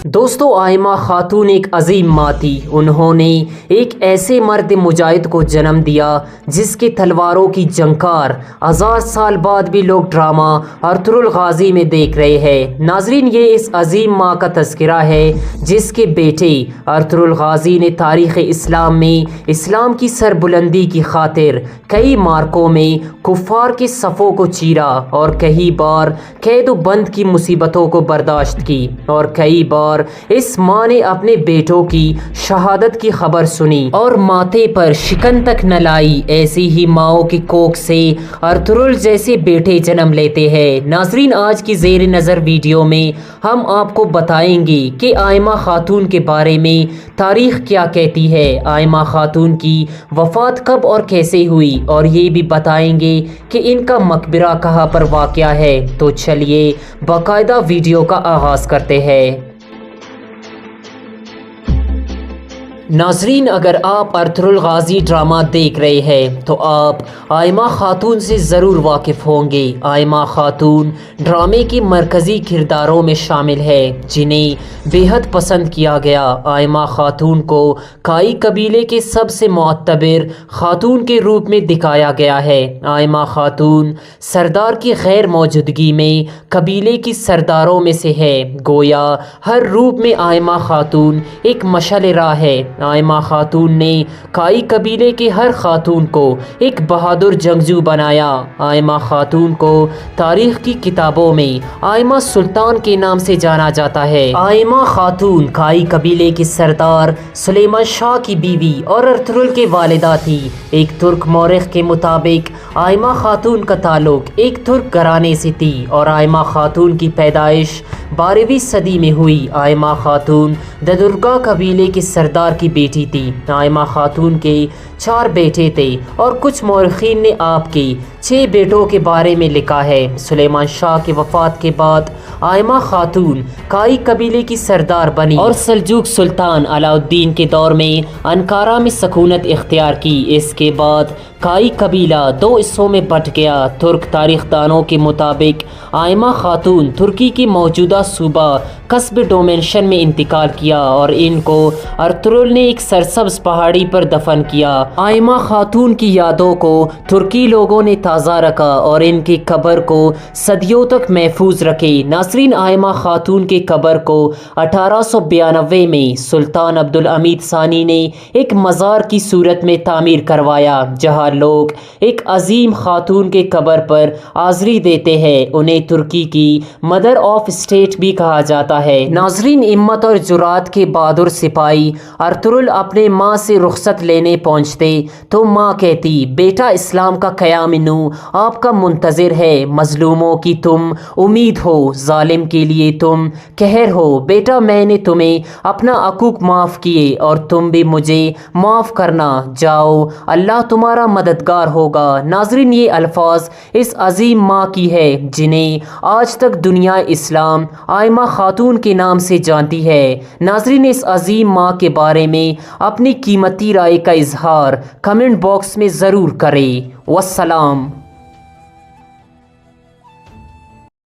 दोस्तों, आयमा खातून एक अजीम माँ थी। उन्होंने एक ऐसे मर्द मुजाहिद को जन्म दिया जिसके तलवारों की जंकार 1000 साल बाद भी लोग ड्रामा अर्तुगरुल गाजी में देख रहे हैं। नाजरीन, ये इस अजीम माँ का तज़किरा है जिसके बेटे अर्तुगरुल गाजी ने तारीख़ इस्लाम में इस्लाम की सरबुलंदी की खातिर कई मार्कों में कुफ़ार के सफ़ों को चीरा और कई बार कैद बंद की मुसीबतों को बर्दाश्त की और कई बार इस माँ ने अपने बेटों की शहादत की खबर सुनी और माथे पर शिकन तक न लाई। ऐसी ही माओं की कोख से अर्तुगरुल जैसे बेटे जन्म लेते हैं। नाजरीन, आज की ज़ेर नज़र वीडियो में हम आपको बताएंगे कि आयमा खातून के बारे में तारीख़ क्या कहती है, आयमा खातून की वफ़ात कब और कैसे हुई, और ये भी बताएंगे कि इनका मकबरा कहाँ पर वाक़या है। तो चलिए बाकायदा वीडियो का आगाज़ करते हैं। नाजरीन, अगर आप अर्तुगरुल गाजी ड्रामा देख रहे हैं तो आप आयमा खातून से ज़रूर वाकिफ़ होंगे। आयमा खातून ड्रामे के मरकज़ी किरदारों में शामिल है जिन्हें बेहद पसंद किया गया। आयमा खातून को काई कबीले के सबसे मोअत्तबर खातून के रूप में दिखाया गया है। आयमा खातून सरदार की गैर मौजूदगी में कबीले की सरदारों में से है। गोया हर रूप में आयमा खातून एक मशाल राह है। आयमा खातून ने काई कबीले के हर खातून को एक बहादुर जंगजू बनाया। आयमा खातून को तारीख़ की किताबों में आयमा सुल्तान के नाम से जाना जाता है। आयमा खातून काई कबीले के सरदार सुलेमान शाह की बीवी और अर्तुगरुल के वालिदा थी। एक तुर्क मौरख के मुताबिक आयमा खातून का ताल्लुक एक तुर्क घराने से थी और आयमा खातून की पैदाइश 12वीं सदी में हुई। आयमा खातून ददुर्गा कबीले के सरदार की बेटी थी। आयमा खातून के 4 बेटे थे और कुछ मौरखीन ने आपके 6 बेटों के बारे में लिखा है। सुलेमान शाह की वफ़ात के बाद आयमा खातून काई कबीले की सरदार बनी और सल्जूक सुल्तान अलाउद्दीन के दौर में अंकारा में सकूनत इख्तियार की। इसके बाद काई कबीला 2 हिस्सों में बट गया। तुर्क तारीखदानों के मुताबिक आयमा खातून तुर्की की मौजूदा सूबा कस्ब डोमेंशन में इंतकाल किया और इनको अर्तुगरुल ने एक सरसब्ज पहाड़ी पर दफन किया। आयमा खातून की यादों को तुर्की लोगों ने ताज़ा रखा और इनकी कब्र को सदियों तक महफूज रखे। नासरीन, आयमा खातून के कब्र को 1892 में सुल्तान अब्दुल हमीद सानी ने एक मज़ार की सूरत में तामीर करवाया, जहाँ लोग एक अजीम खातून के कब्र पर हाज़री देते हैं। उन्हें तुर्की की मदर ऑफ स्टेट भी कहा जाता है। नाजरीन, हिम्मत और जुरात के बहादुर सिपाही अर्तुगरुल अपने माँ से रुखसत लेने पहुँचते तो माँ कहती, बेटा इस्लाम का क़याम नू आपका मुंतज़िर है। मजलूमों की तुम उम्मीद हो, जालिम के लिए तुम कहर हो। बेटा, मैंने तुम्हें अपना हकूक़ माफ़ किए और तुम भी मुझे माफ़ करना। जाओ, अल्लाह तुम्हारा मददगार होगा। नाजरीन, ये अल्फाज इस अजीम माँ की है जिन्हें आज तक दुनिया इस्लाम आयमा खातून के नाम से जानती है। नाजरीन, इस अजीम माँ के बारे में अपनी कीमती राय का इजहार कमेंट बॉक्स में ज़रूर करें। वस्सलाम।